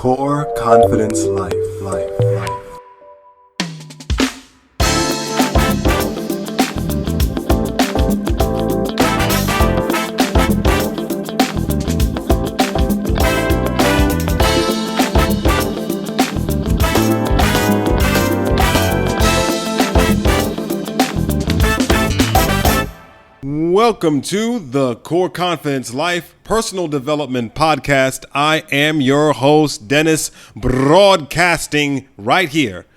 Core Confidence Life. Welcome to the Core Confidence Life Personal Development Podcast. I am your host, Dennis, broadcasting right here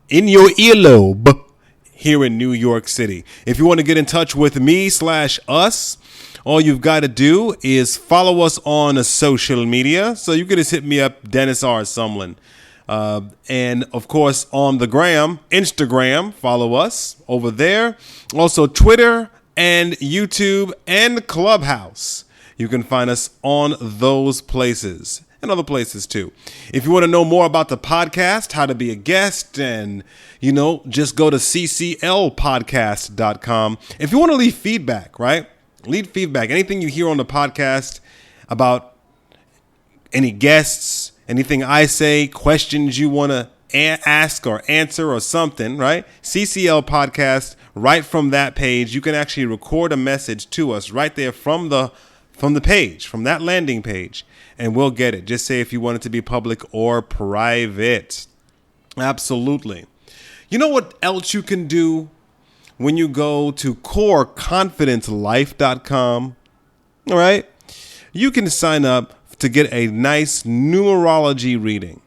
in your earlobe here in New York City. If you want to get in touch with me/us, all you've got to do is follow us on social media. So you can just hit me up, Dennis R. Sumlin. And of course, on the Instagram, follow us over there. Also, Twitter and YouTube and Clubhouse. You can find us on those places and other places too. If you want to know more about the podcast, how to be a guest, and, just go to cclpodcast.com. If you want to leave feedback, right? Leave feedback. Anything you hear on the podcast about any guests, anything I say, questions you want to ask or answer or something, right? CCL Podcast, right from that page, you can actually record a message to us right there from the page, from that landing page, and we'll get it. Just say if you want it to be public or private. Absolutely. You know what else you can do when you go to coreconfidencelife.com? All right. You can sign up to get a nice numerology reading.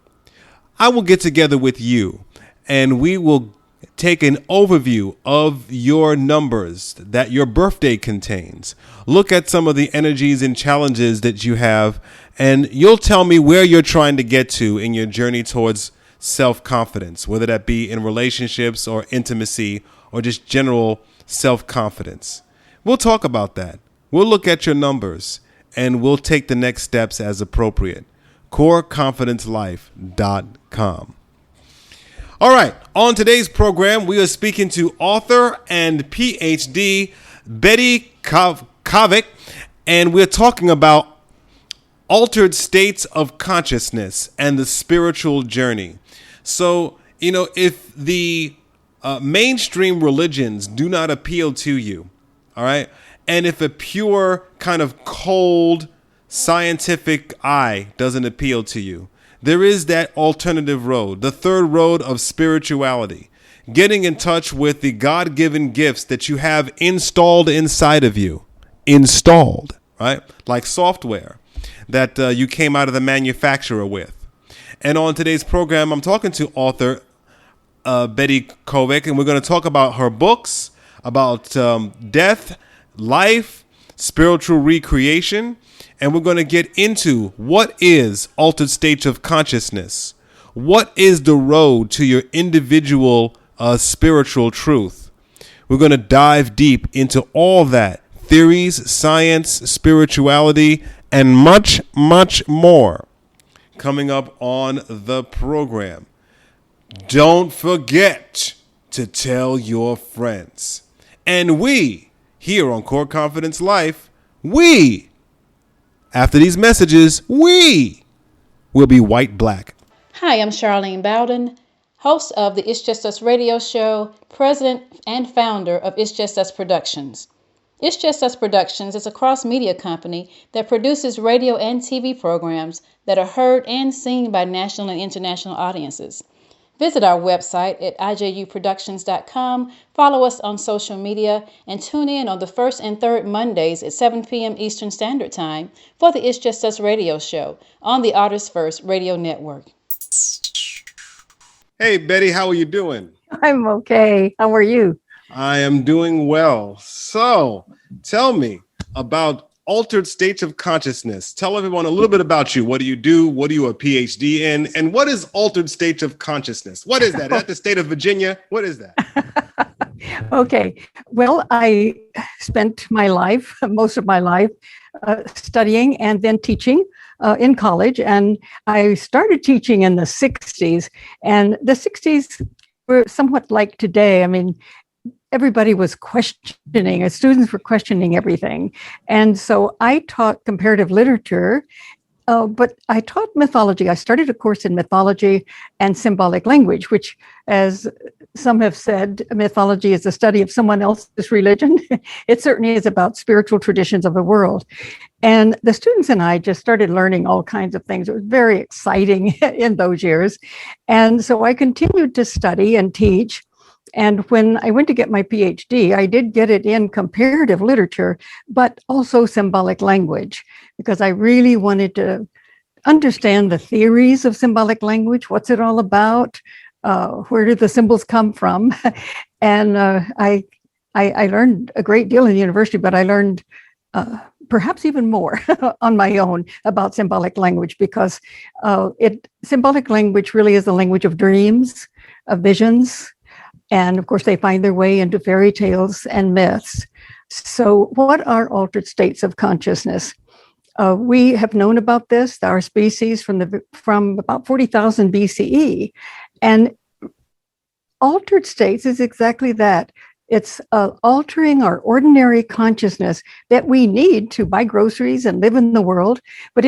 I will get together with you and we will take an overview of your numbers that your birthday contains. Look at some of the energies and challenges that you have, and you'll tell me where you're trying to get to in your journey towards self-confidence, whether that be in relationships or intimacy or just general self-confidence. We'll talk about that. We'll look at your numbers and we'll take the next steps as appropriate. coreconfidencelife.com. All right, on today's program, we are speaking to author and PH.D. Betty Kovac, and we're talking about altered states of consciousness and the spiritual journey. So, if the mainstream religions do not appeal to you, all right, and if a pure kind of cold scientific eye doesn't appeal to you, there is that alternative road, the third road of spirituality, getting in touch with the God-given gifts that you have installed inside of you, right? Like software that you came out of the manufacturer with. And on today's program, I'm talking to author Betty Kovac, and we're going to talk about her books, about death, life, spiritual recreation. And we're going to get into what is altered states of consciousness. What is the road to your individual spiritual truth? We're going to dive deep into all that. Theories, science, spirituality, and much, much more coming up on the program. Don't forget to tell your friends. And we, here on Core Confidence Life, after these messages, we will be white black. Hi, I'm Charlene Bowden, host of the It's Just Us radio show, president and founder of It's Just Us Productions. It's Just Us Productions is a cross-media company that produces radio and TV programs that are heard and seen by national and international audiences. Visit our website at ijuproductions.com, follow us on social media, and tune in on the first and third Mondays at 7 p.m. Eastern Standard Time for the It's Just Us radio show on the Artist First Radio Network. Hey, Betty, how are you doing? I'm okay. How are you? I am doing well. So tell me about altered states of consciousness. Tell everyone a little bit about you. What do you do? What are you a PhD in? And what is altered states of consciousness? What is that? Is that the state of Virginia? What is that? Okay. Well, I spent most of my life, studying and then teaching in college. And I started teaching in the 60s. And the 60s were somewhat like today. I mean, everybody was questioning, students were questioning everything. And so I taught comparative literature But I taught mythology. I started a course in mythology and symbolic language, which, as some have said, mythology is the study of someone else's religion. It certainly is about spiritual traditions of the world. And the students and I just started learning all kinds of things. It was very exciting in those years. And so I continued to study and teach. And when I went to get my PhD, I did get it in comparative literature, but also symbolic language, because I really wanted to understand the theories of symbolic language. What's it all about? Where do the symbols come from? And I learned a great deal in the university, but I learned perhaps even more on my own about symbolic language, because symbolic language really is the language of dreams, of visions. And of course, they find their way into fairy tales and myths. So what are altered states of consciousness? We have known about this, our species, from about 40,000 BCE. And altered states is exactly that. It's altering our ordinary consciousness that we need to buy groceries and live in the world. But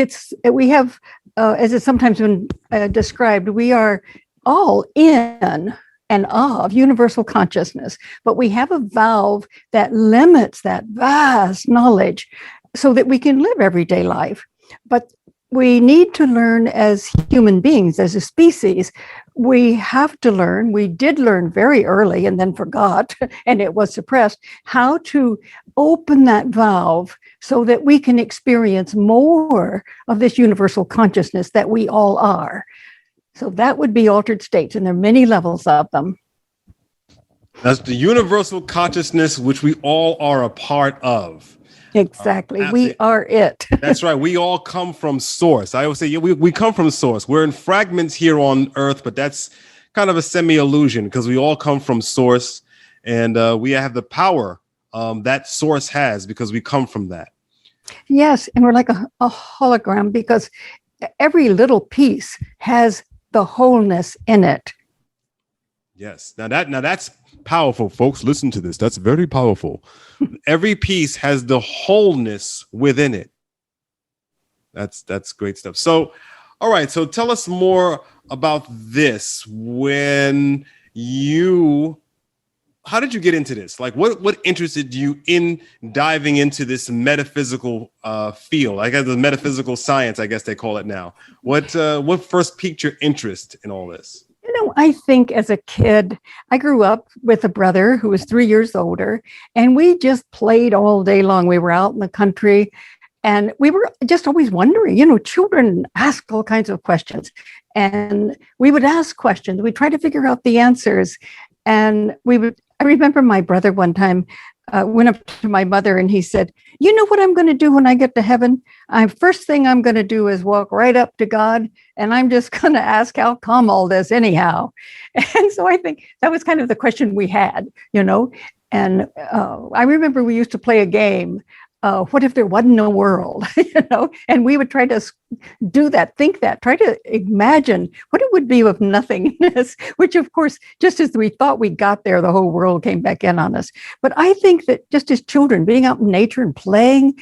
we have, as it's sometimes been described, we are all in and of universal consciousness, but we have a valve that limits that vast knowledge so that we can live everyday life. But we need to learn as human beings, as a species. We did learn very early and then forgot, and it was suppressed, how to open that valve so that we can experience more of this universal consciousness that we all are. So that would be altered states, and there are many levels of them. That's the universal consciousness, which we all are a part of. Exactly. We are it. That's right. We all come from source. I always say we come from source. We're in fragments here on Earth, but that's kind of a semi-illusion, because we all come from source, and we have the power that source has because we come from that. Yes. And we're like a hologram, because every little piece has the wholeness in it. Yes. Now that's powerful, folks. Listen to this. That's very powerful. Every piece has the wholeness within it. That's great stuff. So, all right. So tell us more about this. How did you get into this? Like, what interested you in diving into this metaphysical field? I guess the metaphysical science, I guess they call it now. What first piqued your interest in all this? I think as a kid, I grew up with a brother who was 3 years older, and we just played all day long. We were out in the country, and we were just always wondering, children ask all kinds of questions, and we would ask questions. We'd try to figure out the answers. And I remember my brother one time went up to my mother and he said, "You know what I'm going to do when I get to heaven? First thing I'm going to do is walk right up to God, and I'm just going to ask how come all this anyhow." And so I think that was kind of the question we had, And I remember we used to play a game. What if there wasn't a world, And we would try to do that, think that, try to imagine what it would be with nothingness, which of course, just as we thought we got there, the whole world came back in on us. But I think that just as children, being out in nature and playing,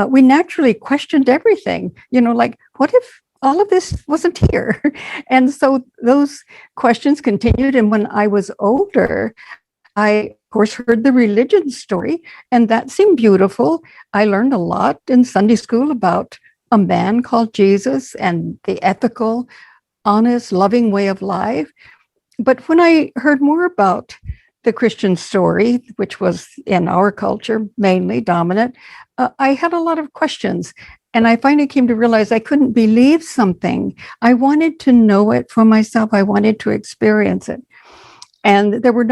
we naturally questioned everything, like, what if all of this wasn't here? And so those questions continued. And when I was older, I, of course, heard the religion story, and that seemed beautiful. I learned a lot in Sunday school about a man called Jesus and the ethical, honest, loving way of life. But when I heard more about the Christian story, which was in our culture mainly dominant, I had a lot of questions. And I finally came to realize I couldn't believe something. I wanted to know it for myself. I wanted to experience it. And there were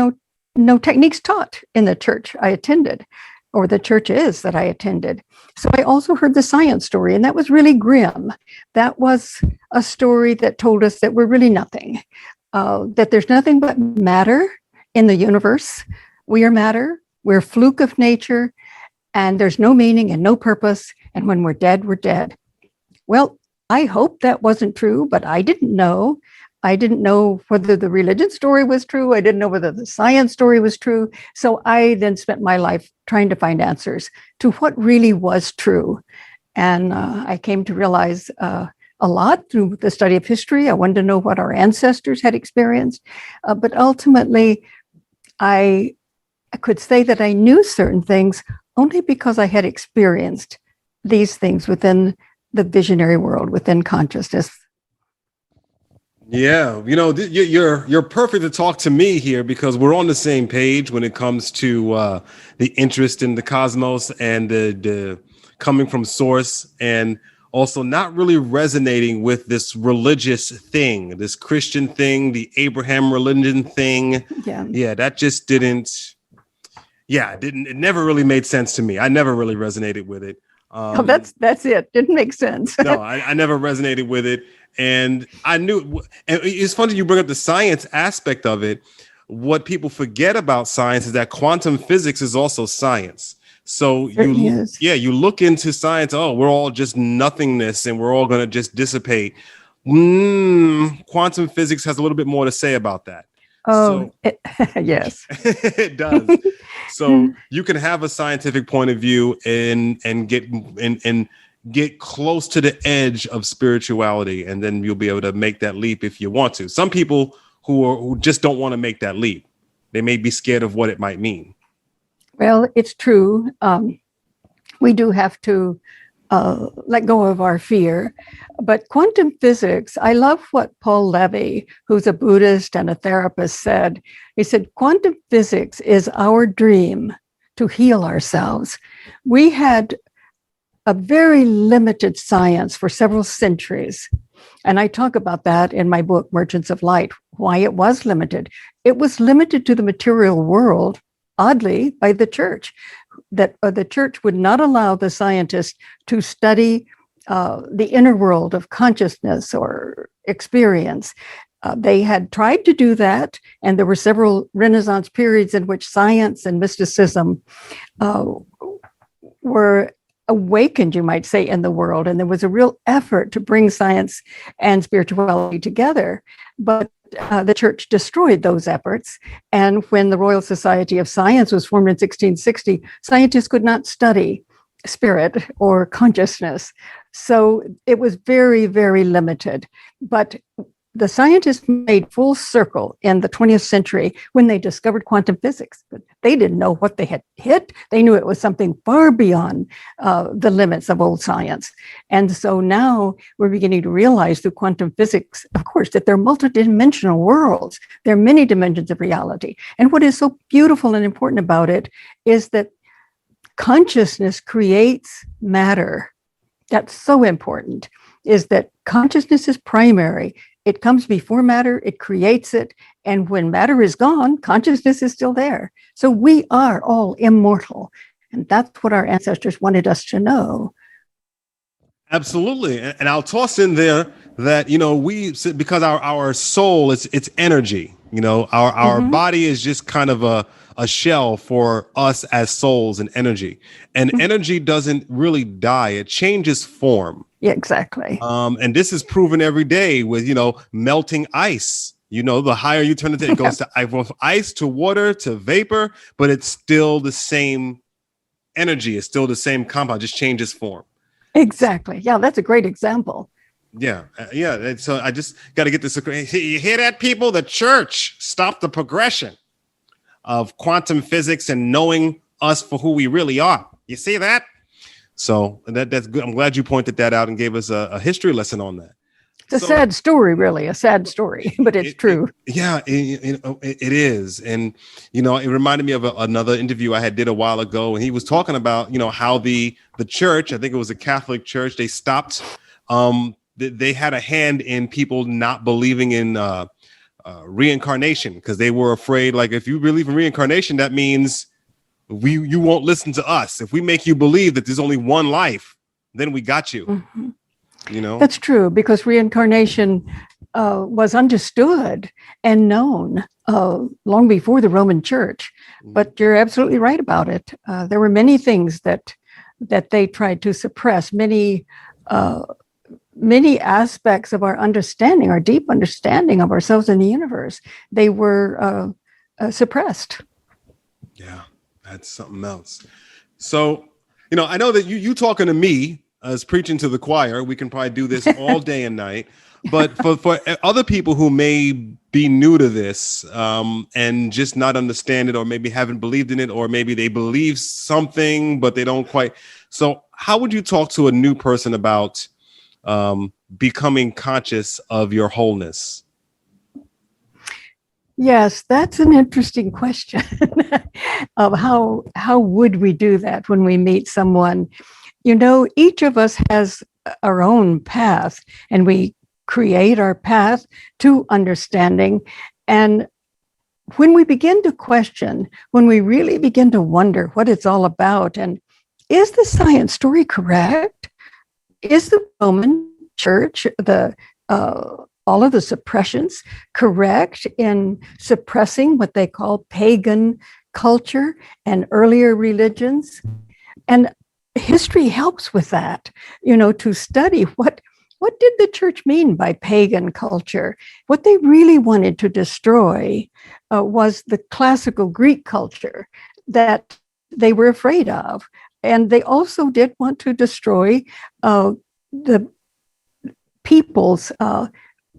no techniques taught in the church I attended, or the churches that I attended. So I also heard the science story, and that was really grim. That was a story that told us that we're really nothing, that there's nothing but matter in the universe. We are matter, we're a fluke of nature, and there's no meaning and no purpose. And when we're dead, we're dead. Well, I hope that wasn't true, but I didn't know. I didn't know whether the religion story was true. I didn't know whether the science story was true. So I then spent my life trying to find answers to what really was true. And I came to realize a lot through the study of history. I wanted to know what our ancestors had experienced. But ultimately, I could say that I knew certain things only because I had experienced these things within the visionary world, within consciousness. Yeah, you're perfect to talk to me here because we're on the same page when it comes to the interest in the cosmos and the coming from source, and also not really resonating with this religious thing, this Christian thing, the Abraham religion thing. Yeah, that just didn't. Yeah, it never really made sense to me. I never really resonated with it. That's it. Didn't make sense. No, I never resonated with it. And I knew, and it's funny you bring up the science aspect of it. What people forget about science is that quantum physics is also science. So you look into science. Oh, we're all just nothingness, and we're all going to just dissipate. Quantum physics has a little bit more to say about that. Yes, it does. So you can have a scientific point of view and get close to the edge of spirituality, and then you'll be able to make that leap if you want to. Some people who just don't want to make that leap, they may be scared of what it might mean. Well, it's true. We do have to let go of our fear. But quantum physics, I love what Paul Levy, who's a Buddhist and a therapist, said. He said, quantum physics is our dream to heal ourselves. We had a very limited science for several centuries. And I talk about that in my book, Merchants of Light, why it was limited. It was limited to the material world, oddly, by the church. That the church would not allow the scientists to study the inner world of consciousness or experience. They had tried to do that, and there were several Renaissance periods in which science and mysticism were awakened, you might say, in the world, and there was a real effort to bring science and spirituality together. But the church destroyed those efforts. And when the Royal Society of Science was formed in 1660, scientists could not study spirit or consciousness. So it was very, very limited. But the scientists made full circle in the 20th century when they discovered quantum physics. But they didn't know what they had hit. They knew it was something far beyond the limits of old science. And so now we're beginning to realize through quantum physics, of course, that there are multidimensional worlds. There are many dimensions of reality. And what is so beautiful and important about it is that consciousness creates matter. That's so important, is that consciousness is primary. It comes before matter, it creates it, and when matter is gone, consciousness is still there. So we are all immortal, and that's what our ancestors wanted us to know. Absolutely. And I'll toss in there that, because our soul, it's energy, our body is just kind of a shell for us as souls and energy. And energy doesn't really die. It changes form. Yeah, exactly. And this is proven every day with, melting ice. The higher you turn it, it goes from ice to water to vapor, but it's still the same energy. It's still the same compound, just changes form. Exactly. Yeah, that's a great example. Yeah. And so I just got to get this. You hear that, people? The church stopped the progression of quantum physics and knowing us for who we really are. You see that? So that's good. I'm glad you pointed that out and gave us a history lesson on that. It's a sad story, really, a sad story, but it's true. It is. And, it reminded me of another interview I did a while ago. And he was talking about, how the church, I think it was a Catholic church, they stopped. They had a hand in people not believing in reincarnation because they were afraid, like, if you believe in reincarnation, that means you won't listen to us. If we make you believe that there's only one life, then we got you. Mm-hmm. That's true, because reincarnation was understood and known long before the Roman Church. Mm-hmm. But you're absolutely right about it. There were many things that they tried to suppress, many aspects of our understanding, our deep understanding of ourselves and the universe. They were suppressed. Yeah. That's something else. So, I know that you talking to me as preaching to the choir. We can probably do this all day and night. But for other people who may be new to this and just not understand it, or maybe haven't believed in it, or maybe they believe something, but they don't quite. So how would you talk to a new person about becoming conscious of your wholeness? Yes, that's an interesting question of how would we do that when we meet someone? You know, each of us has our own path, and we create our path to understanding. And when we begin to question, when we really begin to wonder what it's all about, and is the science story correct? Is the Roman Church, all of the suppressions, correct in suppressing what they call pagan culture and earlier religions? And history helps with that, you know, to study what did the church mean by pagan culture? What they really wanted to destroy was the classical Greek culture that they were afraid of. And they also did want to destroy the people's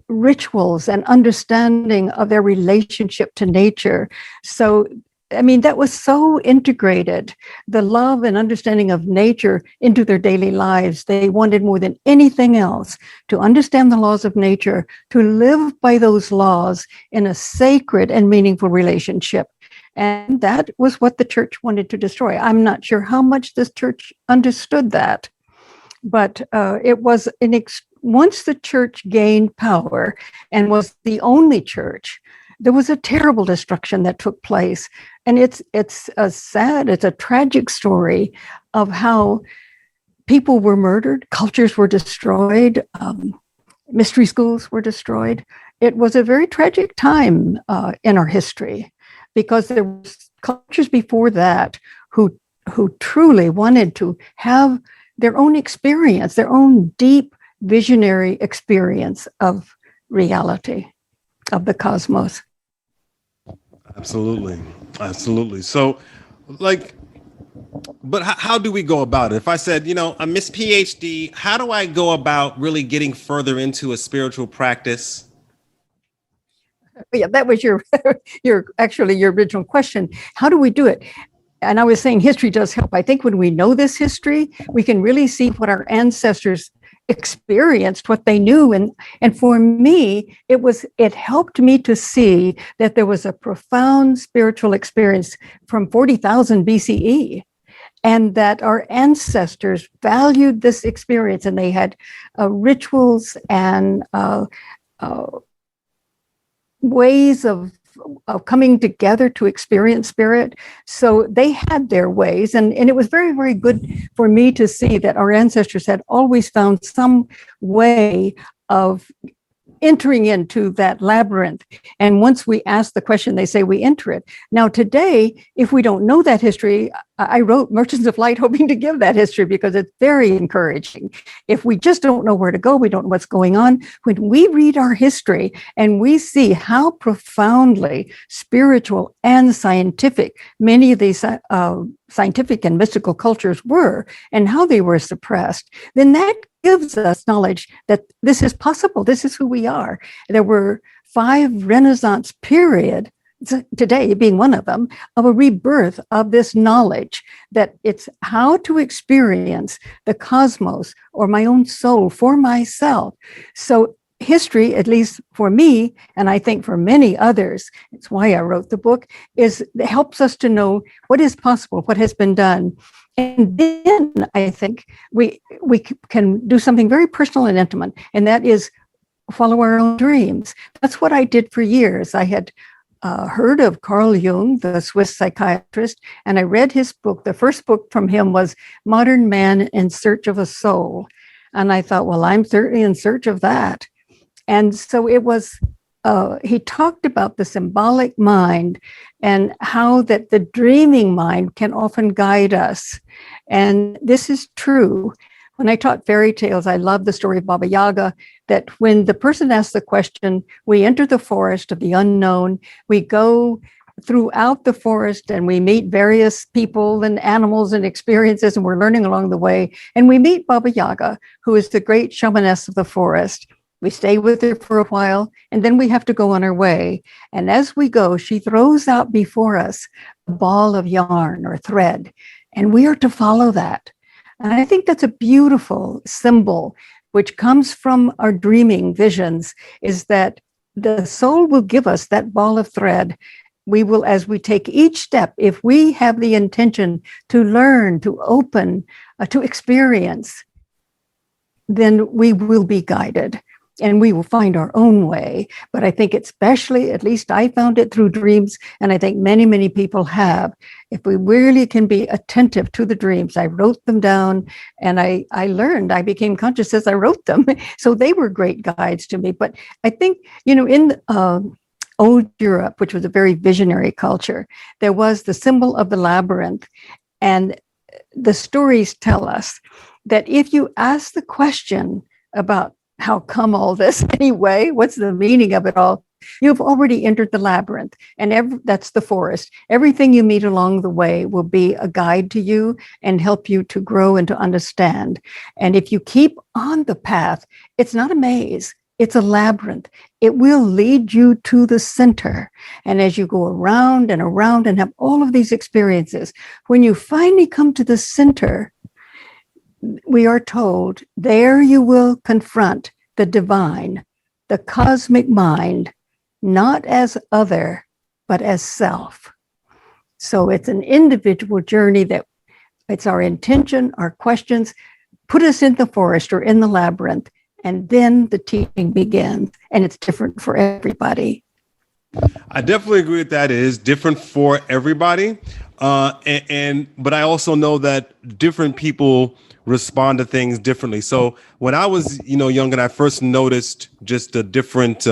rituals and understanding of their relationship to nature. So, I mean, that was so integrated, the love and understanding of nature into their daily lives. They wanted more than anything else to understand the laws of nature, to live by those laws in a sacred and meaningful relationship. And that was what the church wanted to destroy. I'm not sure how much this church understood that, but it was once the church gained power and was the only church, there was a terrible destruction that took place. And it's a tragic story of how people were murdered, cultures were destroyed, mystery schools were destroyed. It was a very tragic time in our history, because there were cultures before that who truly wanted to have their own experience, their own deep visionary experience of reality, of the cosmos. Absolutely. So, but how do we go about it? If I said, you know, I'm Miss PhD, how do I go about really getting further into a spiritual practice? Yeah, that was your original question. How do we do it? And I was saying history does help. I think when we know this history, we can really see what our ancestors experienced, what they knew. And for me, it helped me to see that there was a profound spiritual experience from 40,000 BCE, and that our ancestors valued this experience, and they had rituals and ways of coming together to experience spirit. So they had their ways, and it was very, very good for me to see that our ancestors had always found some way of entering into that labyrinth. And once we ask the question, they say we enter it. Now, today, if we don't know that history, I wrote Merchants of Light hoping to give that history, because it's very encouraging. If we just don't know where to go, we don't know what's going on. When we read our history and we see how profoundly spiritual and scientific many of these scientific and mystical cultures were, and how they were suppressed, then that gives us knowledge that this is possible. This is who we are. There were 5 Renaissance period, today being one of them, of a rebirth of this knowledge that it's how to experience the cosmos or my own soul for myself. So history, at least for me, and I think for many others, it's why I wrote the book, it helps us to know what is possible, what has been done. And then I think we can do something very personal and intimate, and that is follow our own dreams. That's what I did for years. I had heard of Carl Jung, the Swiss psychiatrist, and I read his book. The first book from him was Modern Man in Search of a Soul. And I thought, well, I'm certainly in search of that. And so it was, he talked about the symbolic mind and how that the dreaming mind can often guide us. And this is true. When I taught fairy tales, I love the story of Baba Yaga, that when the person asks the question, we enter the forest of the unknown, we go throughout the forest, and we meet various people and animals and experiences, and we're learning along the way. And we meet Baba Yaga, who is the great shamaness of the forest. We stay with her for a while, and then we have to go on our way. And as we go, she throws out before us a ball of yarn or thread, and we are to follow that. And I think that's a beautiful symbol, which comes from our dreaming visions, is that the soul will give us that ball of thread. We will, as we take each step, if we have the intention to learn, to open, to experience, then we will be guided and we will find our own way. But I think especially, at least I found it through dreams, and I think many, many people have. If we really can be attentive to the dreams, I wrote them down, and I learned, I became conscious as I wrote them. So they were great guides to me. But I think, in old Europe, which was a very visionary culture, there was the symbol of the labyrinth. And the stories tell us that if you ask the question about how come all this anyway, what's the meaning of it all, you've already entered the labyrinth, and that's the forest. Everything you meet along the way will be a guide to you and help you to grow and to understand. And if you keep on the path, it's not a maze. It's a labyrinth. It will lead you to the center. And as you go around and around and have all of these experiences, when you finally come to the center, we are told there you will confront the divine, the cosmic mind, not as other, but as self. So it's an individual journey that it's our intention, our questions, put us in the forest or in the labyrinth. And then the teaching begins, and it's different for everybody. I definitely agree with that. It is different for everybody. But I also know that different people respond to things differently. So when I was, young, and I first noticed just the different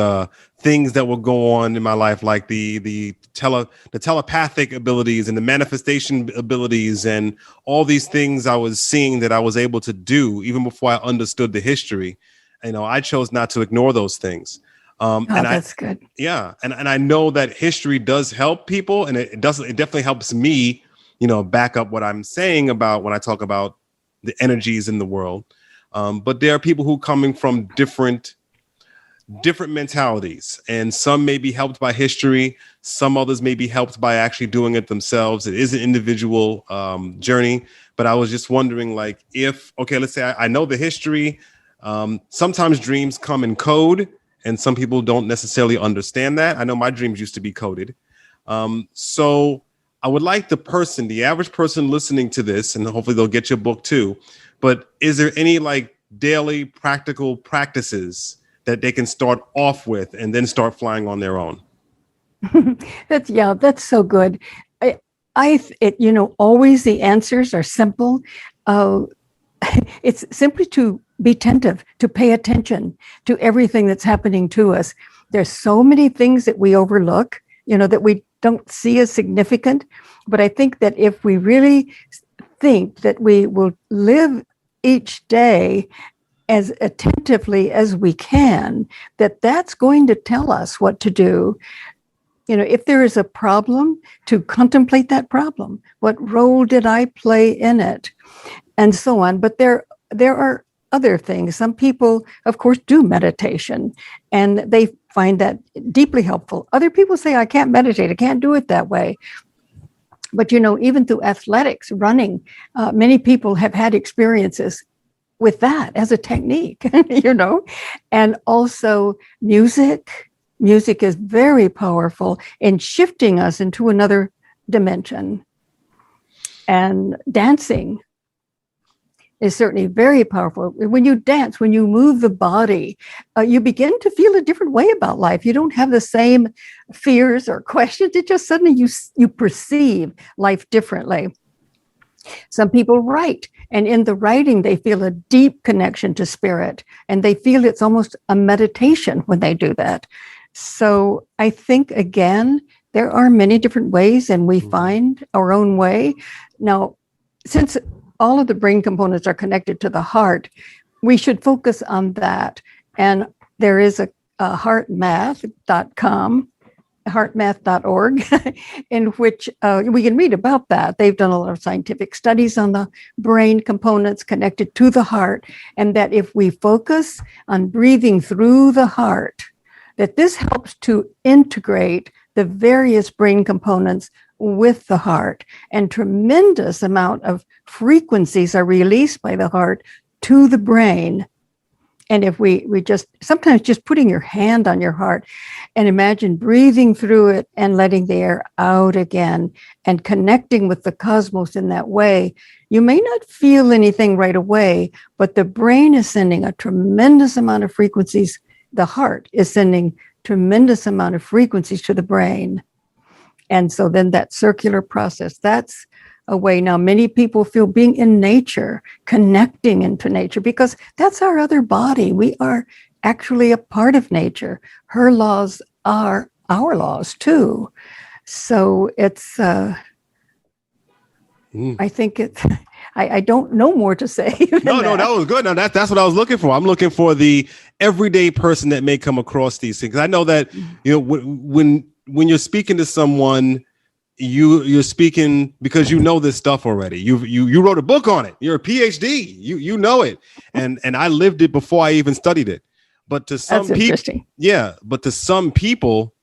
things that would go on in my life, like the telepathic abilities and the manifestation abilities and all these things I was seeing that I was able to do even before I understood the history. I chose not to ignore those things. That's good. Yeah. And I know that history does help people, and it definitely helps me, back up what I'm saying about when I talk about the energies in the world. But there are people who coming from different mentalities, and some may be helped by history. Some others may be helped by actually doing it themselves. It is an individual journey. But I was just wondering, like, let's say I know the history. Sometimes dreams come in code, and some people don't necessarily understand that. I know my dreams used to be coded. So I would like the average person listening to this, and hopefully they'll get your book too. But is there any like daily practical practices that they can start off with and then start flying on their own? That's so good. Always the answers are simple. It's simply to be attentive, to pay attention to everything that's happening to us. There's so many things that we overlook, that we don't see as significant. But I think that if we really think that we will live each day as attentively as we can, that's going to tell us what to do. If there is a problem, to contemplate that problem. What role did I play in it? And so on. But there are other things. Some people, of course, do meditation, and they find that deeply helpful. Other people say, I can't meditate. I can't do it that way. But, even through athletics, running, many people have had experiences with that as a technique, and also music. Music is very powerful in shifting us into another dimension. And dancing is certainly very powerful. When you dance, when you move the body, you begin to feel a different way about life. You don't have the same fears or questions. It just suddenly you perceive life differently. Some people write, and in the writing, they feel a deep connection to spirit, and they feel it's almost a meditation when they do that. So I think, again, there are many different ways, and we find our own way. Now, since all of the brain components are connected to the heart, we should focus on that. And there is a heartmath.com heartmath.org, in which we can read about that. They've done a lot of scientific studies on the brain components connected to the heart, and that if we focus on breathing through the heart, that this helps to integrate the various brain components with the heart, and tremendous amount of frequencies are released by the heart to the brain. And if we just, sometimes just putting your hand on your heart and imagine breathing through it and letting the air out again and connecting with the cosmos in that way, you may not feel anything right away, but the brain is sending a tremendous amount of frequencies. The heart is sending tremendous amount of frequencies to the brain. And so then that circular process, that's a way. Now, many people feel being in nature, connecting into nature, because that's our other body. We are actually a part of nature. Her laws are our laws too. So it's, I think I don't know more to say. No, that was good. No, that's what I was looking for. I'm looking for the everyday person that may come across these things. I know that, when you're speaking to someone, you're speaking because you know this stuff already. You wrote a book on it. You're a PhD. You know it, and I lived it before I even studied it. But to some people, but to some people,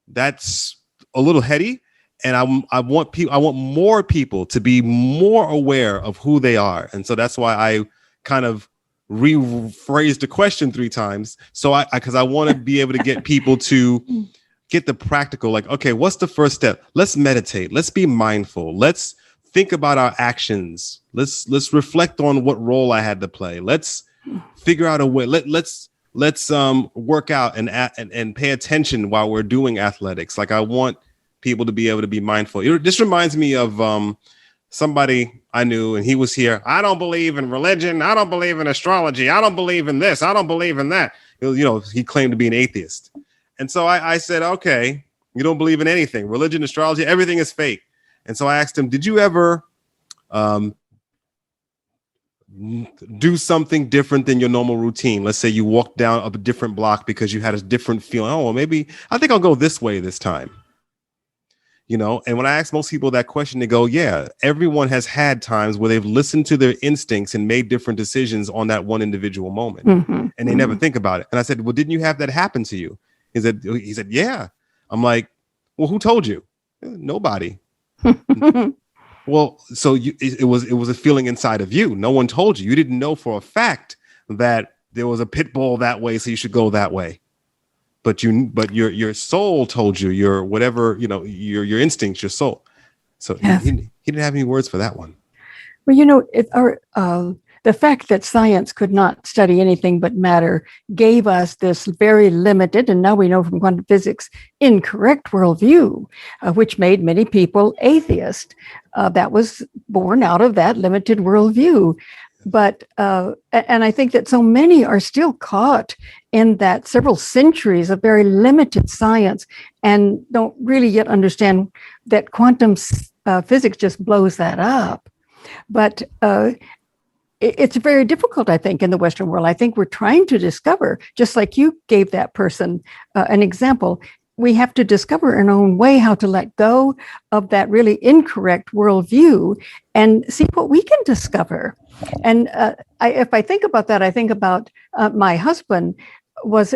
that's a little heady. And I want more people to be more aware of who they are, and so that's why I kind of rephrased the question 3 times. So because I want to be able to get people to get the practical, like, okay, what's the first step? Let's meditate. Let's be mindful. Let's think about our actions. Let's reflect on what role I had to play. Let's figure out a way. Let's work out and pay attention while we're doing athletics. Like, I want people to be able to be mindful. This reminds me of somebody I knew, and he was here. I don't believe in religion. I don't believe in astrology. I don't believe in this. I don't believe in that. He claimed to be an atheist. And so I said, okay, you don't believe in anything, religion, astrology, everything is fake. And so I asked him, did you ever do something different than your normal routine? Let's say you walked down a different block because you had a different feeling. Oh, well, maybe I think I'll go this way this time. And when I ask most people that question, they go, yeah, everyone has had times where they've listened to their instincts and made different decisions on that one individual moment. And they never think about it. And I said, well, didn't you have that happen to you? He said, yeah. I'm like, well, who told you? Nobody. Well, so it was a feeling inside of you. No one told you. You didn't know for a fact that there was a pit bull that way, so you should go that way. But your soul told you, your whatever, your instincts, your soul. So yes. he didn't have any words for that one. Well, the fact that science could not study anything but matter gave us this very limited, and now we know from quantum physics, incorrect worldview, which made many people atheist. That was born out of that limited worldview. But, and I think that so many are still caught in that several centuries of very limited science and don't really yet understand that quantum physics just blows that up. But it's very difficult, I think, in the Western world. I think we're trying to discover, just like you gave that person an example, we have to discover in our own way how to let go of that really incorrect worldview and see what we can discover. And if I think about that, I think about my husband was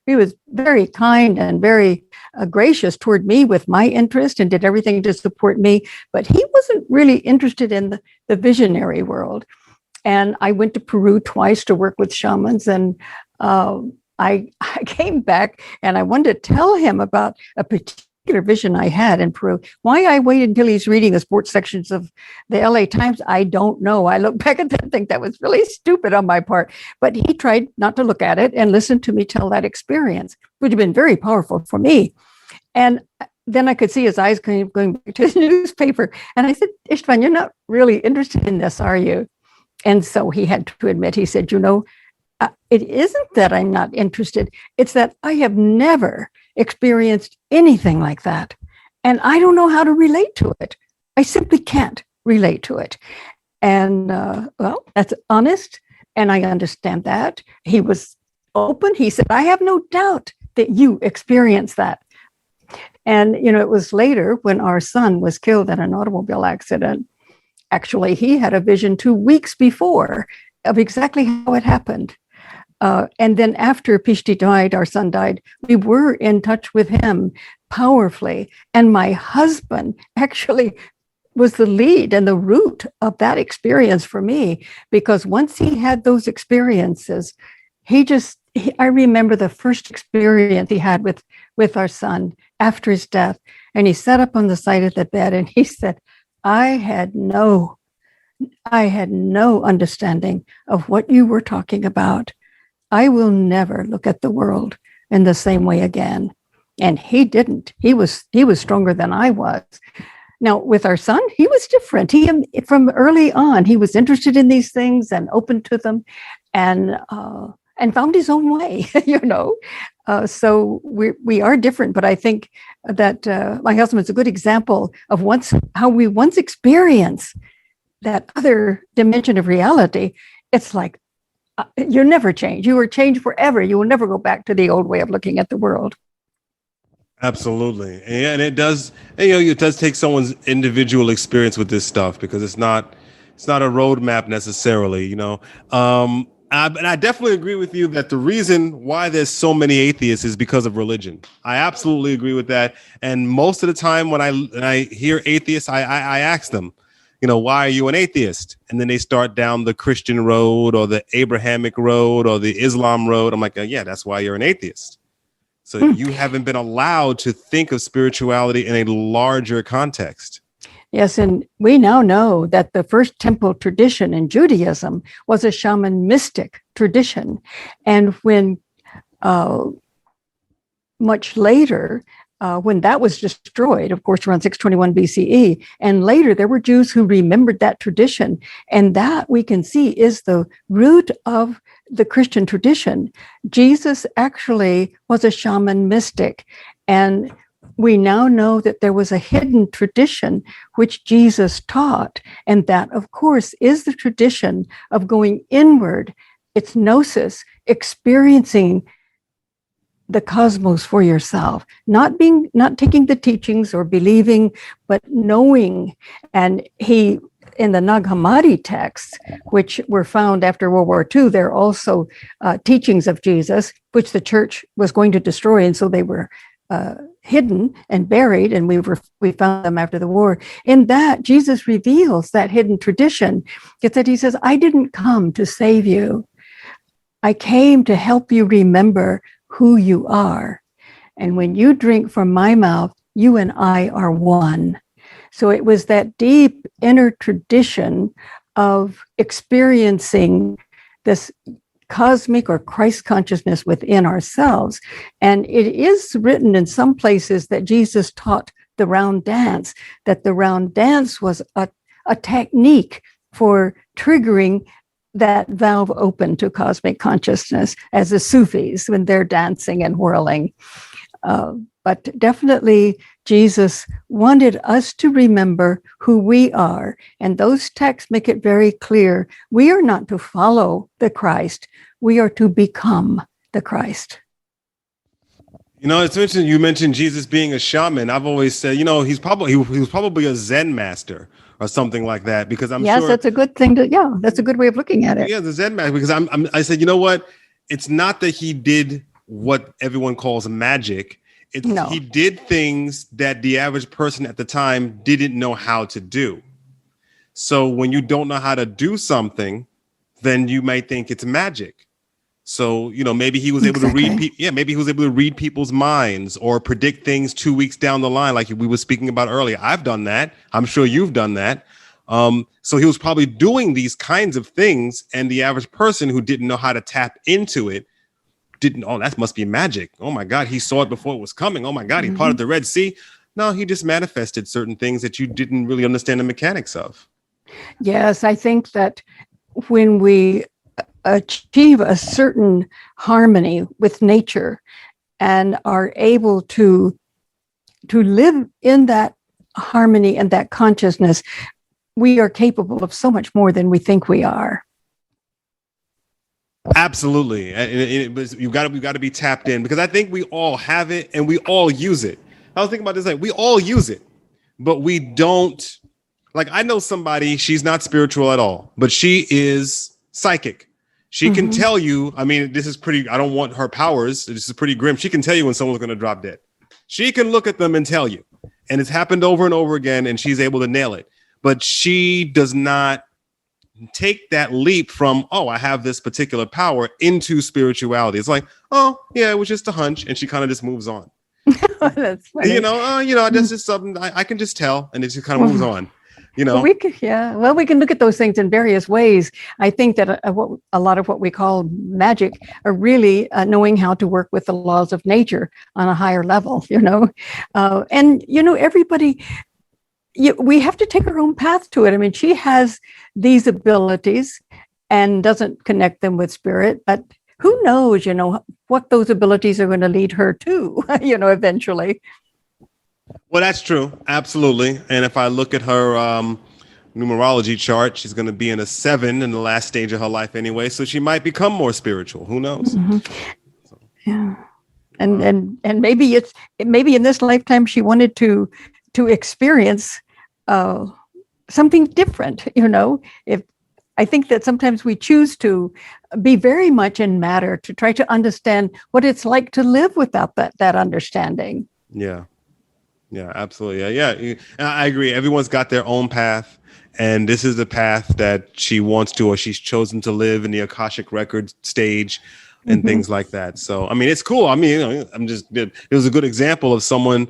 he was very kind and very gracious toward me with my interest and did everything to support me, but he wasn't really interested in the visionary world. And I went to Peru twice to work with shamans, and I came back and I wanted to tell him about a particular vision I had in Peru. Why I waited until he's reading the sports sections of the LA Times, I don't know. I look back at that and think that was really stupid on my part. But he tried not to look at it and listen to me tell that experience, which had been very powerful for me. And then I could see his eyes going back to his newspaper. And I said, Istvan, you're not really interested in this, are you? And so he had to admit, he said, it isn't that I'm not interested. It's that I have never experienced anything like that. And I don't know how to relate to it. I simply can't relate to it. And well, that's honest. And I understand that. He was open. He said, I have no doubt that you experience that. And, it was later when our son was killed in an automobile accident. Actually, he had a vision 2 weeks before of exactly how it happened. And then after PH.D. died, our son died, we were in touch with him powerfully. And my husband actually was the lead and the root of that experience for me, because once he had those experiences, I remember the first experience he had with our son after his death. And he sat up on the side of the bed and he said, I had no understanding of what you were talking about. I will never look at the world in the same way again. And he didn't. He was stronger than I was. Now, with our son, he was different. From early on, he was interested in these things and open to them, and found his own way. So we are different. But I think that my husband's a good example of how we once experience that other dimension of reality. It's like you never change. You are changed forever. You will never go back to the old way of looking at the world. Absolutely. And it does, it does take someone's individual experience with this stuff, because it's not a roadmap necessarily, And I definitely agree with you that the reason why there's so many atheists is because of religion. I absolutely agree with that. And most of the time when I hear atheists, I ask them, why are you an atheist? And then they start down the Christian road or the Abrahamic road or the Islam road. I'm like, yeah, that's why you're an atheist. So you haven't been allowed to think of spirituality in a larger context. Yes, and we now know that the first temple tradition in Judaism was a shaman mystic tradition. And when much later, when that was destroyed, of course, around 621 BCE, and later there were Jews who remembered that tradition. And that we can see is the root of the Christian tradition. Jesus actually was a shaman mystic. And we now know that there was a hidden tradition which Jesus taught. And that, of course, is the tradition of going inward. It's gnosis, experiencing the cosmos for yourself, not taking the teachings or believing, but knowing. And in the Nag Hammadi texts, which were found after World War II, there are also teachings of Jesus, which the church was going to destroy. And so they were hidden and buried, and we found them after the war. In that, Jesus reveals that hidden tradition. It's that he says, I didn't come to save you. I came to help you remember who you are. And when you drink from my mouth, you and I are one. So it was that deep inner tradition of experiencing this cosmic or Christ consciousness within ourselves. And it is written in some places that Jesus taught the round dance, that the round dance was a technique for triggering that valve open to cosmic consciousness, as the Sufis when they're dancing and whirling. But definitely Jesus wanted us to remember who we are. And those texts make it very clear. We are not to follow the Christ. We are to become the Christ. It's interesting. You mentioned Jesus being a shaman. I've always said, he was probably a Zen master or something like that, because I'm sure. Yes, that's a good thing that's a good way of looking at it. Yeah, the Zen master, because I said, you know what? It's not that he did what everyone calls magic. No. He did things that the average person at the time didn't know how to do. So when you don't know how to do something, then you might think it's magic. So, maybe he was able to read. Maybe he was able to read people's minds or predict things 2 weeks down the line, like we were speaking about earlier. I've done that. I'm sure you've done that. So he was probably doing these kinds of things, and the average person who didn't know how to tap into it that must be magic. Oh my God, he saw it before it was coming. Oh my God, he parted the Red Sea. No, he just manifested certain things that you didn't really understand the mechanics of. Yes, I think that when we achieve a certain harmony with nature and are able to live in that harmony and that consciousness, we are capable of so much more than we think we are. Absolutely. You've got to be tapped in, because I think we all have it and we all use it. I was thinking about this, like we all use it, but we don't. Like, I know somebody, she's not spiritual at all, but she is psychic. She can tell you, I mean, this is pretty, I don't want her powers. This is pretty grim. She can tell you when someone's going to drop dead. She can look at them and tell you. And it's happened over and over again, and she's able to nail it. But she does not take that leap from, oh, I have this particular power, into spirituality. It's like, oh, yeah, it was just a hunch. And she kind of just moves on. That's funny. That's just something I can just tell. And it just kind of moves on. Well, we can look at those things in various ways. I think that a lot of what we call magic are really knowing how to work with the laws of nature on a higher level, everybody, we have to take our own path to it. I mean, she has these abilities and doesn't connect them with spirit, but who knows, what those abilities are going to lead her to, eventually. Well, that's true. Absolutely. And if I look at her numerology chart, she's going to be in a 7 in the last stage of her life anyway. So she might become more spiritual. Who knows? So. Yeah. And maybe maybe in this lifetime, she wanted to experience something different. If I think that sometimes we choose to be very much in matter to try to understand what it's like to live without that understanding. Yeah. Yeah, absolutely. Yeah. I agree. Everyone's got their own path, and this is the path that she wants to, or she's chosen to live in the Akashic record stage and things like that. So, I mean, it's cool. I mean, it was a good example of someone.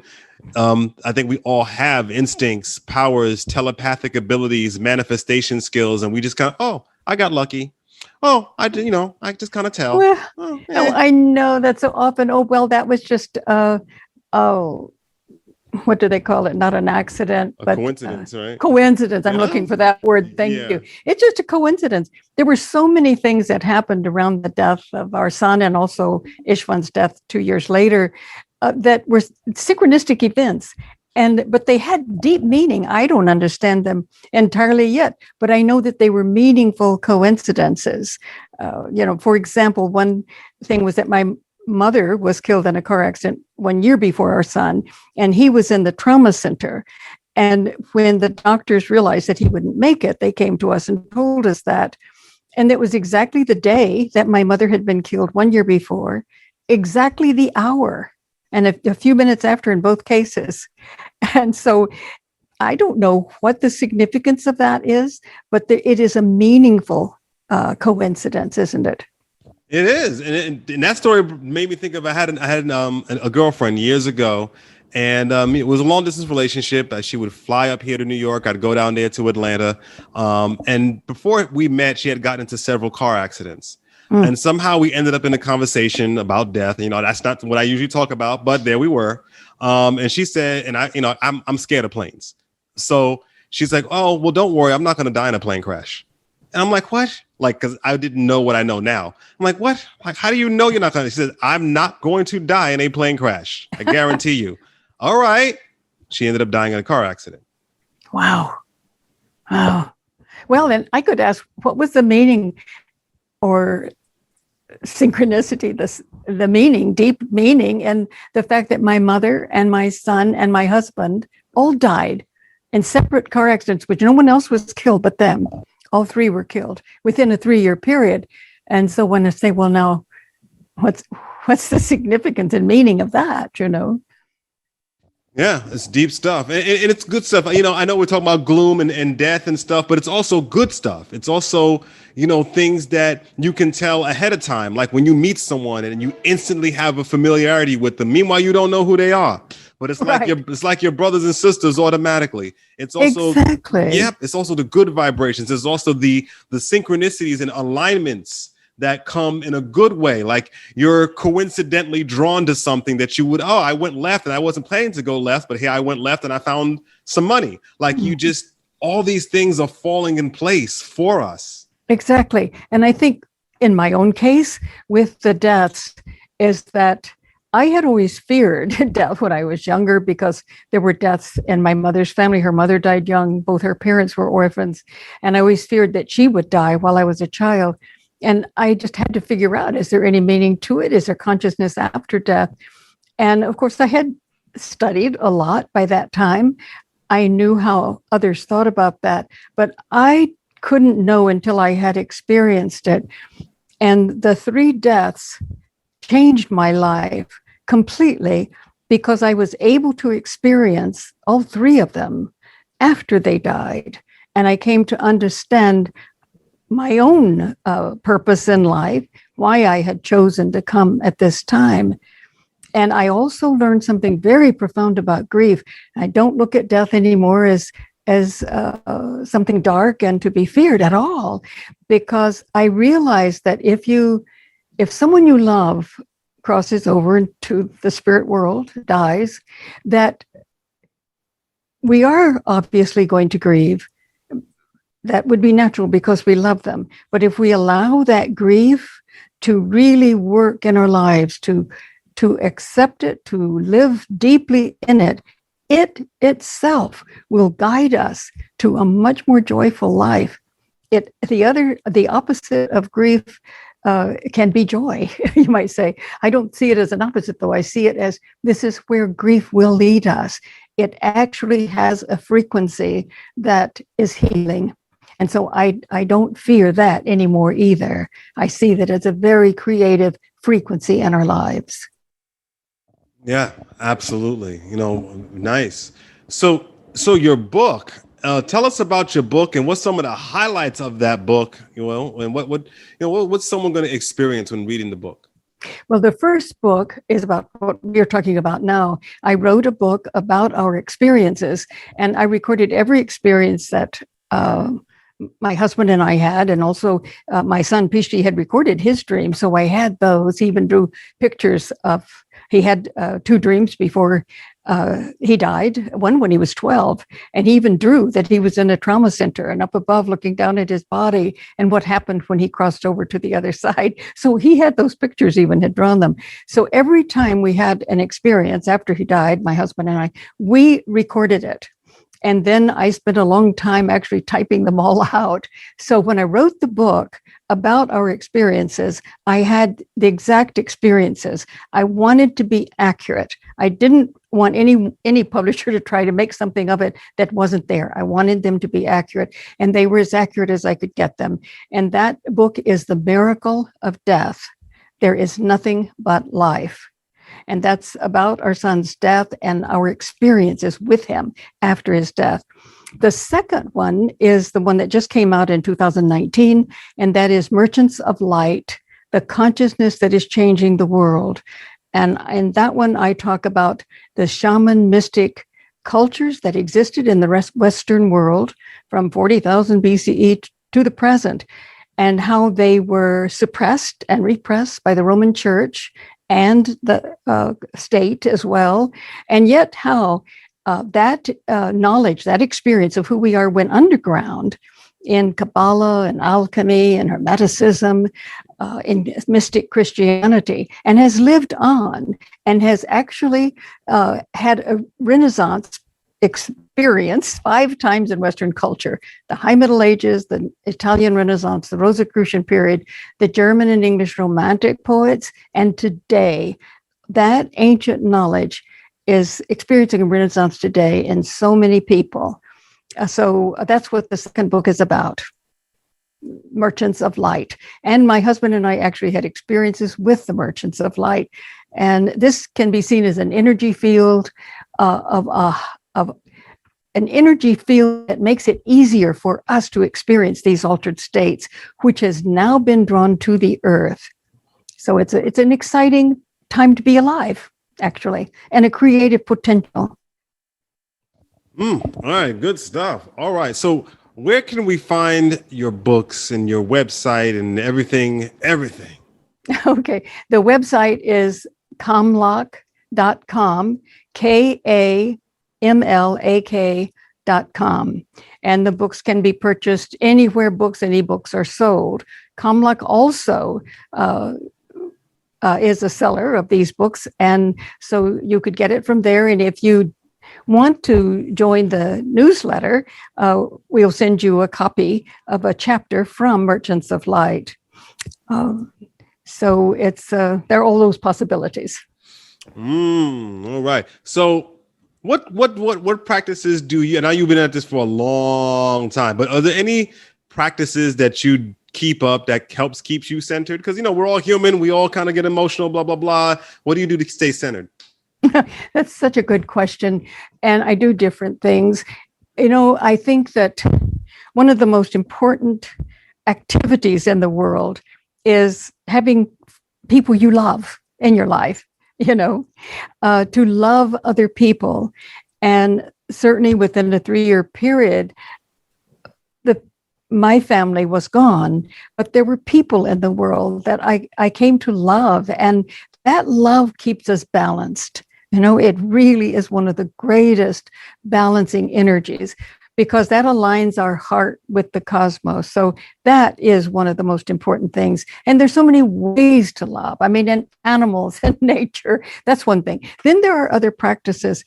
I think we all have instincts, powers, telepathic abilities, manifestation skills, and we just kind of, oh, I got lucky. Oh, I just kind of tell. Well, I know that so often. Oh, well, that was just, what do they call it? Not an accident, but coincidence, right? Coincidence. I'm looking for that word. Thank you. It's just a coincidence. There were so many things that happened around the death of our son, and also Ishwan's death 2 years later, that were synchronistic events. But they had deep meaning. I don't understand them entirely yet, but I know that they were meaningful coincidences. For example, one thing was that my mother was killed in a car accident 1 year before our son, and he was in the trauma center. And when the doctors realized that he wouldn't make it, they came to us and told us that. And it was exactly the day that my mother had been killed 1 year before, exactly the hour, and a few minutes after in both cases. And so I don't know what the significance of that is, but it is a meaningful coincidence, isn't it? It is, and that story made me think of I had a girlfriend years ago, and it was a long distance relationship. She would fly up here to New York. I'd go down there to Atlanta, and before we met, she had gotten into several car accidents, and somehow we ended up in a conversation about death. That's not what I usually talk about, but there we were. And she said, and I'm scared of planes, so she's like, "Oh, well, don't worry, I'm not going to die in a plane crash." And I'm like, what? Like, because I didn't know what I know now. I'm like, what? Like, how do you know you're not going to? She says, I'm not going to die in a plane crash. I guarantee you. All right. She ended up dying in a car accident. Wow. Well, then I could ask, what was the meaning or synchronicity, the meaning, deep meaning, and the fact that my mother and my son and my husband all died in separate car accidents, which no one else was killed but them. All three were killed within a 3-year period. And so when I say, well, now what's the significance and meaning of that, Yeah, it's deep stuff. And it's good stuff. I know we're talking about gloom and death and stuff, but it's also good stuff. It's also, things that you can tell ahead of time. Like when you meet someone and you instantly have a familiarity with them. Meanwhile, you don't know who they are. But it's like it's like your brothers and sisters automatically. It's also it's also the good vibrations. There's also the synchronicities and alignments that come in a good way. Like you're coincidentally drawn to something that you would, I went left and I wasn't planning to go left, but here I went left and I found some money. Like all these things are falling in place for us. Exactly. And I think in my own case with the deaths is that I had always feared death when I was younger because there were deaths in my mother's family. Her mother died young. Both her parents were orphans. And I always feared that she would die while I was a child. And I just had to figure out, is there any meaning to it? Is there consciousness after death? And of course, I had studied a lot by that time. I knew how others thought about that, but I couldn't know until I had experienced it. And the three deaths changed my life completely because I was able to experience all three of them after they died. And I came to understand my own purpose in life, why I had chosen to come at this time. And I also learned something very profound about grief. I don't look at death anymore as something dark and to be feared at all, because I realized that if someone you love crosses over into the spirit world, dies, that we are obviously going to grieve. That would be natural because we love them. But if we allow that grief to really work in our lives, to accept it, to live deeply in it, it itself will guide us to a much more joyful life. The opposite of grief can be joy, you might say. I don't see it as an opposite, though. I see it as this is where grief will lead us. It actually has a frequency that is healing. And so I don't fear that anymore either. I see that as a very creative frequency in our lives. Yeah, absolutely. Nice. So your book, tell us about your book and what's some of the highlights of that book, and what's someone going to experience when reading the book? Well, the first book is about what we're talking about now. I wrote a book about our experiences, and I recorded every experience that my husband and I had, and also my son PH.D. had recorded his dreams. So I had those. He even drew pictures of, he had two dreams before he died, one when he was 12, and he even drew that he was in a trauma center and up above looking down at his body and what happened when he crossed over to the other side. So he had those pictures, even had drawn them. So every time we had an experience after he died, my husband and I, we recorded it. And then I spent a long time actually typing them all out. So when I wrote the book about our experiences, I had the exact experiences. I wanted to be accurate. I didn't want any publisher to try to make something of it that wasn't there. I wanted them to be accurate, and they were as accurate as I could get them. And that book is The Miracle of Death. There is nothing but life. And that's about our son's death and our experiences with him after his death. The second one is the one that just came out in 2019, and that is Merchants of Light, the consciousness that is changing the world. And in that one, I talk about the shaman mystic cultures that existed in the Western world from 40,000 BCE to the present, and how they were suppressed and repressed by the Roman Church and the state as well, and yet how that knowledge, that experience of who we are went underground in Kabbalah and alchemy and Hermeticism, in mystic Christianity, and has lived on and has actually had a Renaissance experience 5 times in Western culture: the High Middle Ages, the Italian Renaissance, the Rosicrucian period, the German and English Romantic poets, and today. That ancient knowledge is experiencing a Renaissance today in so many people. So that's what the second book is about, Merchants of Light. And my husband and I actually had experiences with the Merchants of Light. And this can be seen as an energy field of an energy field that makes it easier for us to experience these altered states, which has now been drawn to the earth. So it's an exciting time to be alive, actually, and a creative potential. All right, good stuff. All right, so where can we find your books and your website and everything? Okay, the website is kamlak.com, KAMLAK.com. And the books can be purchased anywhere books and ebooks are sold. Kamlak also is a seller of these books, and so you could get it from there. And if you want to join the newsletter, we'll send you a copy of a chapter from Merchants of Light. So it's there are all those possibilities. All right. So what practices do you, and now you've been at this for a long time, but are there any practices that you keep up that keeps you centered? Because, we're all human. We all kind of get emotional, blah, blah, blah. What do you do to stay centered? That's such a good question. And I do different things. I think that one of the most important activities in the world is having people you love in your life, to love other people. And certainly within a 3-year period, my family was gone, but there were people in the world that I came to love. And that love keeps us balanced. It really is one of the greatest balancing energies, because that aligns our heart with the cosmos. So that is one of the most important things. And there's so many ways to love. I mean, in animals and nature, that's one thing. Then there are other practices.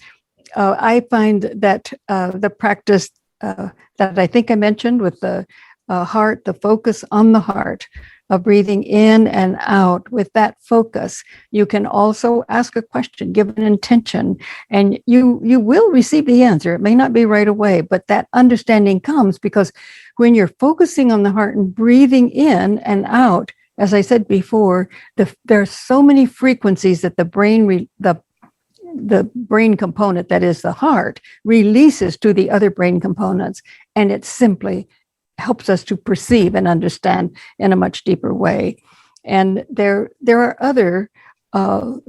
I find that the practice that I think I mentioned with the heart, the focus on the heart, of breathing in and out, with that focus, you can also ask a question, give an intention, and you will receive the answer. It may not be right away, but that understanding comes because when you're focusing on the heart and breathing in and out, as I said before, there are so many frequencies that the brain, the brain component, that is the heart, releases to the other brain components, and it simply helps us to perceive and understand in a much deeper way. And there are other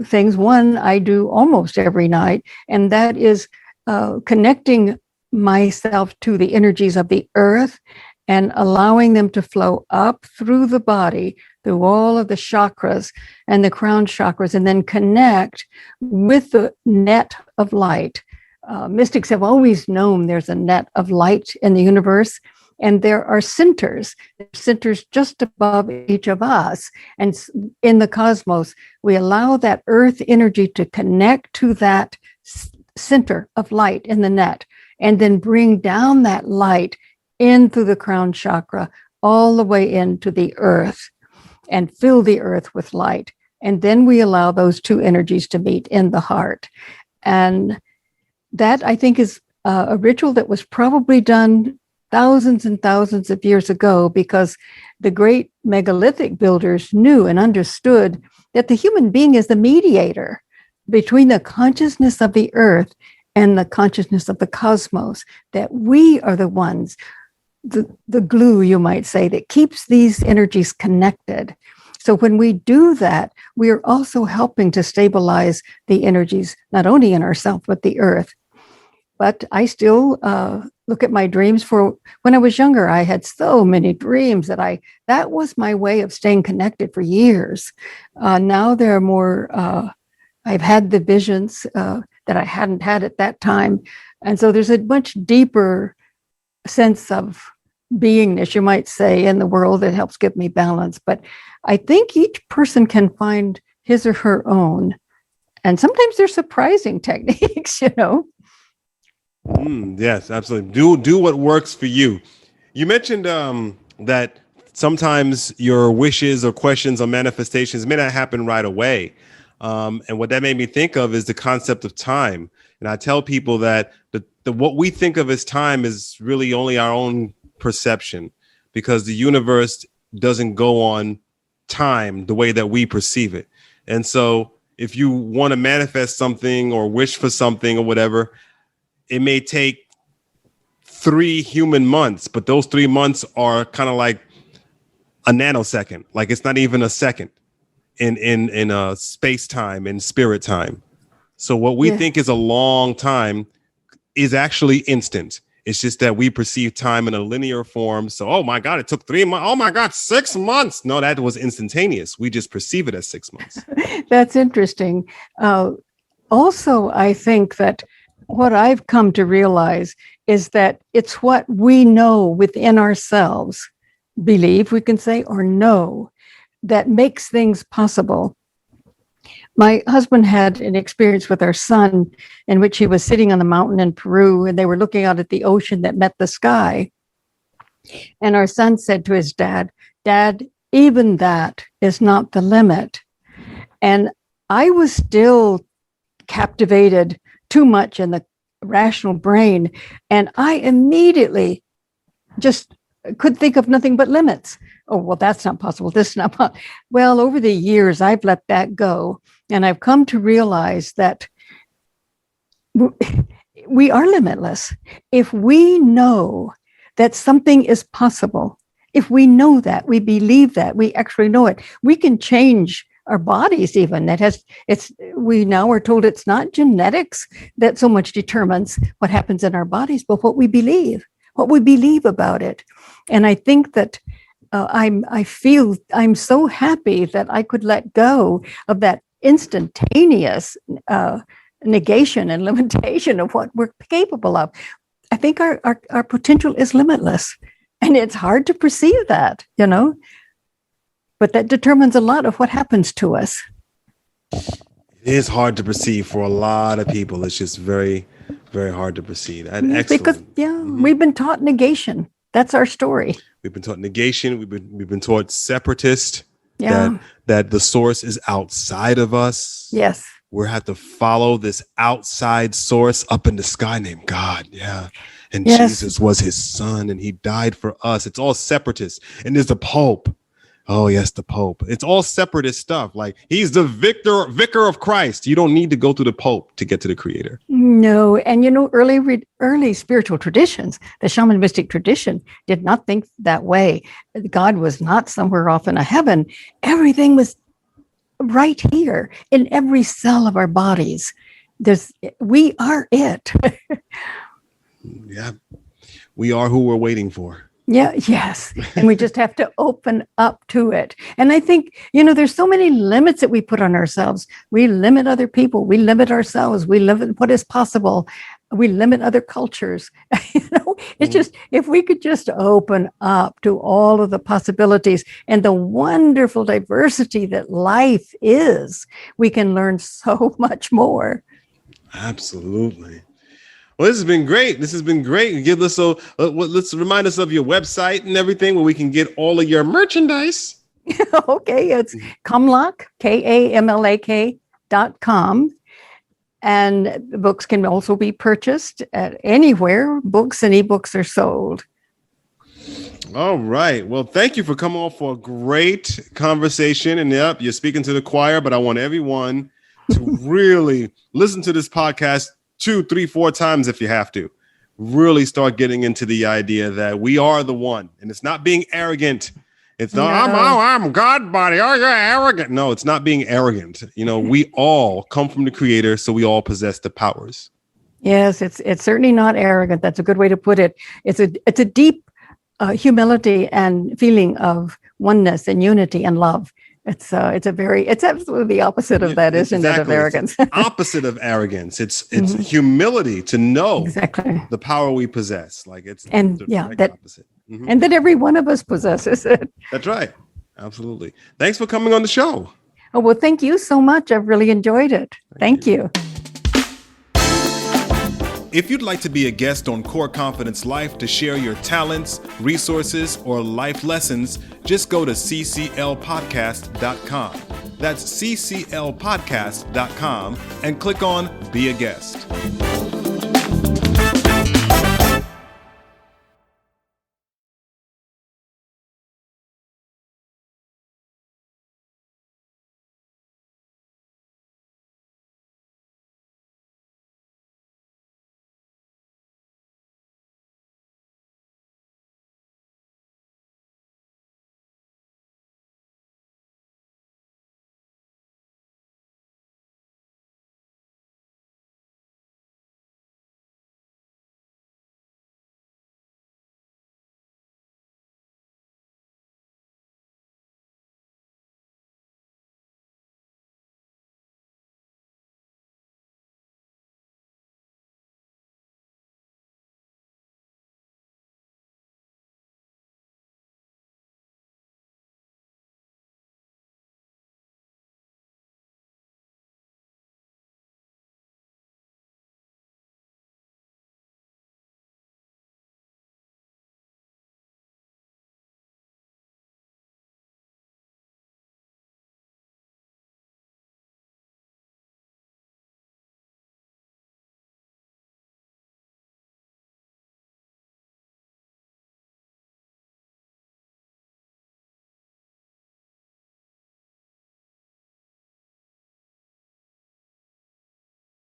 things. One I do almost every night, and that is connecting myself to the energies of the earth and allowing them to flow up through the body, through all of the chakras and the crown chakras, and then connect with the net of light. Mystics have always known there's a net of light in the universe, and there are centers just above each of us. And in the cosmos, we allow that earth energy to connect to that center of light in the net, and then bring down that light in through the crown chakra, all the way into the earth, and fill the earth with light. And then we allow those two energies to meet in the heart. And that, I think, is a ritual that was probably done thousands and thousands of years ago, because the great megalithic builders knew and understood that the human being is the mediator between the consciousness of the earth and the consciousness of the cosmos, that we are the ones, the glue, you might say, that keeps these energies connected. So when we do that, we are also helping to stabilize the energies, not only in ourselves, but the earth. But I still look at my dreams. For when I was younger, I had so many dreams that was my way of staying connected for years. Now there are more, I've had the visions that I hadn't had at that time. And so there's a much deeper sense of beingness, you might say, in the world that helps give me balance. But I think each person can find his or her own. And sometimes they're surprising techniques, Yes, absolutely. Do what works for you. You mentioned that sometimes your wishes or questions or manifestations may not happen right away. And what that made me think of is the concept of time. And I tell people that what we think of as time is really only our own perception, because the universe doesn't go on time the way that we perceive it. And so if you want to manifest something or wish for something or whatever, it may take 3 human months, but those 3 months are kind of like a nanosecond. Like it's not even a second in a space time and spirit time. So what we think is a long time is actually instant. It's just that we perceive time in a linear form. So, oh my God, it took 3 months. Oh my God, 6 months. No, that was instantaneous. We just perceive it as 6 months. That's interesting. Also, I think that what I've come to realize is that it's what we know within ourselves, believe, we can say, or know, that makes things possible. My husband had an experience with our son in which he was sitting on the mountain in Peru, and they were looking out at the ocean that met the sky. And our son said to his dad, "Dad, even that is not the limit. And I was still captivated too much in the rational brain. And I immediately just could think of nothing but limits. Oh, well, that's not possible. This is not possible. Well, over the years, I've let that go. And I've come to realize that we are limitless. If we know that something is possible, if we know that, we believe that, we actually know it, we can change our bodies even. We now are told it's not genetics that so much determines what happens in our bodies, but what we believe about it. And I think that I feel I'm so happy that I could let go of that instantaneous negation and limitation of what we're capable of. I think our potential is limitless, and it's hard to perceive that, but that determines a lot of what happens to us. It is hard to perceive for a lot of people. It's just very, very hard to perceive. Excellent. Because we've been taught negation. That's our story. We've been taught negation. We've been taught separatist. Yeah. That the source is outside of us. Yes. We have to follow this outside source up in the sky named God. Yeah. And yes. Jesus was his son and he died for us. It's all separatist. And there's the Pope. Oh, yes, the Pope. It's all separatist stuff. Like he's the vicar of Christ. You don't need to go through the Pope to get to the Creator. No. And, early spiritual traditions, the shaman mystic tradition, did not think that way. God was not somewhere off in a heaven. Everything was right here in every cell of our bodies. We are it. Yeah. We are who we're waiting for. Yeah, yes. And we just have to open up to it. And I think, there's so many limits that we put on ourselves. We limit other people. We limit ourselves. We limit what is possible. We limit other cultures. It's just, if we could just open up to all of the possibilities and the wonderful diversity that life is, we can learn so much more. Absolutely. Well, this has been great. Let's remind us of your website and everything where we can get all of your merchandise. Okay, it's Kamlak, KAMLAK.com. And the books can also be purchased at anywhere books and ebooks are sold. All right. Well, thank you for coming on for a great conversation. And yep, you're speaking to the choir, but I want everyone to really listen to this podcast 2, 3, 4 times if you have to. Really start getting into the idea that we are the one, and it's not being arrogant. It's not I'm God body. Oh, you're arrogant. No, it's not being arrogant. We all come from the Creator, so we all possess the powers. Yes, it's certainly not arrogant. That's a good way to put it. It's a deep humility and feeling of oneness and unity and love. It's absolutely the opposite of that, isn't it? Of arrogance. It's opposite of arrogance. It's humility to know exactly the power we possess. Like it's opposite. Mm-hmm. And that every one of us possesses it. That's right. Absolutely. Thanks for coming on the show. Oh, well, thank you so much. I've really enjoyed it. Thank you. If you'd like to be a guest on Core Confidence Life to share your talents, resources, or life lessons, just go to cclpodcast.com. That's cclpodcast.com and click on Be a Guest.